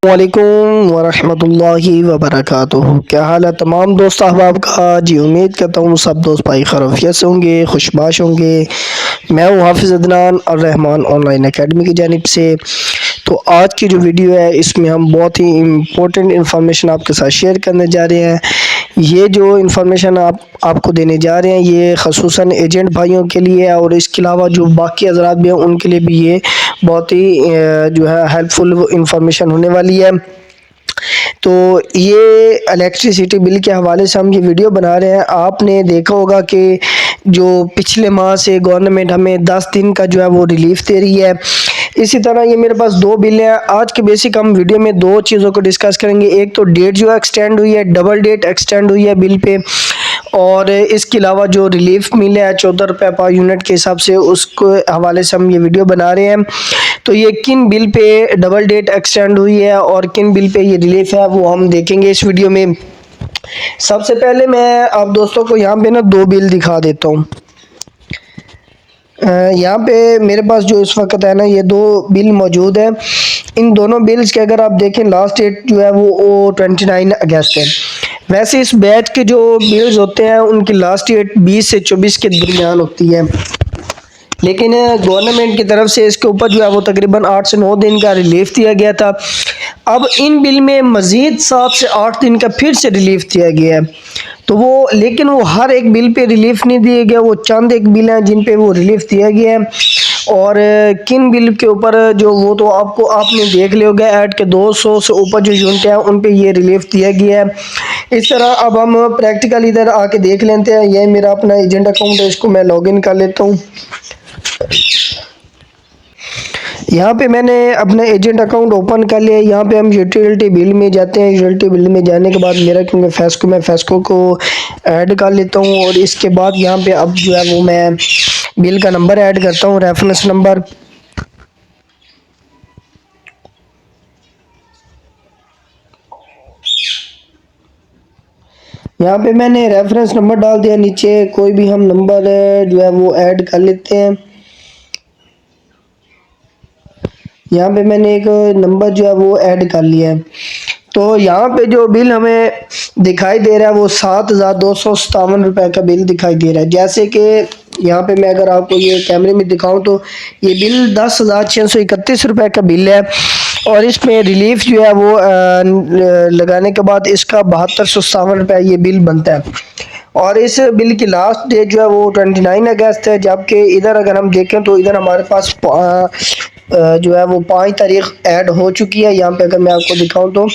वालेकुम वरहमतुल्लाहि वबरकातुहू। क्या हाल है तमाम दोस्त अहबाब का। जी उम्मीद करता हूँ सब दोस्त भाई खैरियत से होंगे, खुशबाश होंगे। मैं हूँ हाफिज़ अदनान और रहमान ऑनलाइन एकेडमी की जानिब से। तो आज की जो वीडियो है इसमें हम बहुत ही इम्पोर्टेंट इन्फॉर्मेशन आपके साथ शेयर करने जा रहे हैं। ये जो इन्फॉर्मेशन आपको देने जा रहे हैं ये ख़ुसूसन एजेंट भाइयों के लिए है और इसके अलावा जो बाकी हज़रात भी हैं उनके लिए भी ये बहुत ही जो है हेल्पफुल इन्फॉर्मेशन होने वाली है। तो ये इलेक्ट्रिसिटी बिल के हवाले से हम ये वीडियो बना रहे हैं। आपने देखा होगा कि जो पिछले माह से गवर्नमेंट हमें 10 दिन का जो है वो रिलीफ दे रही है। इसी तरह ये मेरे पास दो बिल हैं। आज के बेसिक हम वीडियो में दो चीज़ों को डिस्कस करेंगे। एक तो डेट जो एक्सटेंड हुई है, डबल डेट एक्सटेंड हुई है बिल पे, और इसके अलावा जो रिलीफ मिला है 14 रुपये पर यूनिट के हिसाब से, उसको हवाले से हम ये वीडियो बना रहे हैं। तो ये किन bill pay double date extend हुई है और किन बिल पे ये रिलीफ है वो हम देखेंगे इस वीडियो में। सबसे पहले मैं आप दोस्तों को यहाँ पे ना दो बिल दिखा देता हूँ। यहाँ पे मेरे पास जो इस वक्त है ना ये दो बिल मौजूद है। इन दोनों बिल्स के अगर आप देखें लास्ट डेट जो है वो 29 अगस्त है। वैसे इस बैच के जो बिल्स होते हैं उनकी लास्ट डेट 20 से 24 के दरमियान होती है, लेकिन गवर्नमेंट की तरफ से इसके ऊपर जो है वो तकरीबन 8 से 9 दिन का रिलीफ दिया गया था। अब इन बिल में मज़ीद 7 से 8 दिन का फिर से रिलीफ दिया गया है। तो वो लेकिन वो हर एक बिल पे रिलीफ नहीं दिया गया, वो चंद एक बिल हैं जिन पे वो रिलीफ दिया गया है। और किन बिल के ऊपर जो वो तो आपने देख लिया होगा, ऐड के 200 से ऊपर जो यूनिट हैं उन पे ये रिलीफ दिया गया है। इस तरह अब हम प्रैक्टिकल इधर आके देख लेते हैं। ये मेरा अपना एजेंट अकाउंट है, इसको मैं लॉगिन कर लेता हूँ। यहाँ पे मैंने अपना एजेंट अकाउंट ओपन कर लिया। यहाँ पे हम यूटिलिटी बिल में जाते हैं। यूटिलिटी बिल में जाने के बाद मेरा क्योंकि मैं फेस्को को ऐड कर लेता हूँ, और इसके बाद यहाँ पे अब जो है वो मैं बिल का नंबर ऐड करता हूँ, रेफरेंस नंबर। यहाँ पे मैंने रेफरेंस नंबर डाल दिया। नीचे कोई भी हम नंबर जो है वो ऐड कर लेते हैं। यहाँ पे मैंने एक नंबर जो है वो ऐड कर लिया है। तो यहाँ पे जो बिल हमें दिखाई दे रहा है वो 7,257 रुपये का बिल दिखाई दे रहा है। जैसे कि यहाँ पे मैं अगर आपको ये कैमरे में दिखाऊं तो ये बिल 10,631 रुपये का बिल है, और इसमें रिलीफ जो है वो लगाने के बाद इसका 7257 रुपये ये बिल बनता है। और इस बिल की लास्ट डेट जो है वो 29 अगस्त है, जबकि इधर अगर हम देखें तो इधर हमारे पास जो है वो 5 तारीख ऐड हो चुकी है। यहाँ पे अगर मैं आपको दिखाऊं तो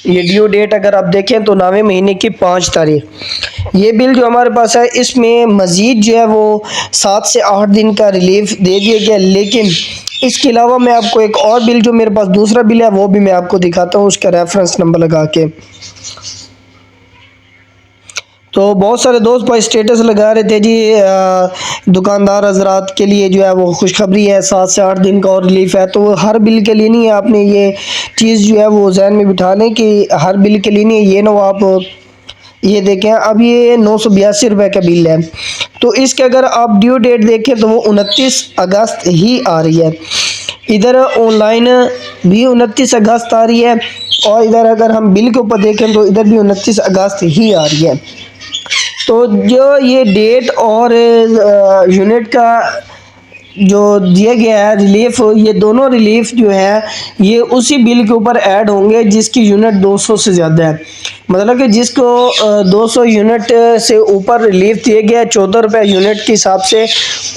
ये ड्यू डेट अगर आप देखें तो 9वें महीने की 5 तारीख ये बिल जो हमारे पास है, इसमें मज़ीद जो है वो 7 से 8 दिन का रिलीफ दे दिया गया। लेकिन इसके अलावा मैं आपको एक और बिल, जो मेरे पास दूसरा बिल है, वो भी मैं आपको दिखाता हूँ उसका रेफरेंस नंबर लगा के। तो बहुत सारे दोस्त भाई स्टेटस लगा रहे थे जी दुकानदार हजरात के लिए जो है वो खुशखबरी है, 7 से 8 दिन का और रिलीफ है। तो हर बिल के लिए नहीं है, आपने ये चीज़ जो है वो जहन में बिठा लें कि हर बिल के लिए नहीं है। ये ना आप ये देखें, अब ये 982 रुपये का बिल है। तो इसके अगर आप ड्यू डेट देखें तो वो 29 अगस्त ही आ रही है। इधर ऑनलाइन भी 29 अगस्त आ रही है, और इधर अगर हम बिल के ऊपर देखें तो इधर भी 29 अगस्त ही आ रही है। तो जो ये डेट और यूनिट का जो दिया गया है रिलीफ, ये दोनों रिलीफ जो है ये उसी बिल के ऊपर ऐड होंगे जिसकी यूनिट 200 से ज़्यादा है। मतलब कि जिसको 200 यूनिट से ऊपर रिलीफ दिया गया है 14 रुपये यूनिट के हिसाब से,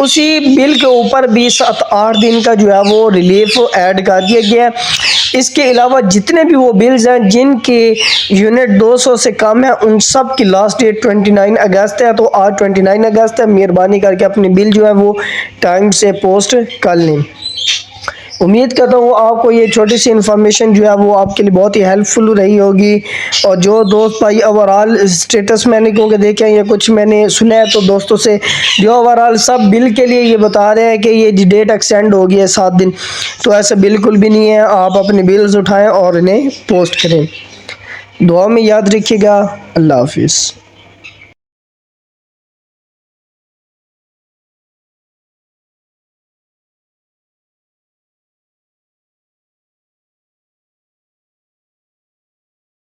उसी बिल के ऊपर भी 7-8 दिन का जो है वो रिलीफ ऐड कर दिया गया है। इसके अलावा जितने भी वो बिल्स हैं जिनकी यूनिट 200 से कम है, उन सब की लास्ट डेट 29 अगस्त है। तो आज 29 अगस्त है, मेहरबानी करके अपनी बिल जो है वो टाइम से पोस्ट कर लें। उम्मीद करता हूँ आपको ये छोटी सी इन्फॉर्मेशन जो है वो आपके लिए बहुत ही हेल्पफुल रही होगी। और जो दोस्त भाई ओवरऑल स्टेटस मैंने क्योंकि देखे हैं या कुछ मैंने सुना है तो दोस्तों से, जो ओवरऑल सब बिल के लिए ये बता रहे हैं कि ये डेट एक्सटेंड हो गई है 7 दिन, तो ऐसा बिल्कुल भी नहीं है। आप अपने बिल्स उठाएँ और इन्हें पोस्ट करें। दुआ में याद रखिएगा। अल्लाह हाफिज़।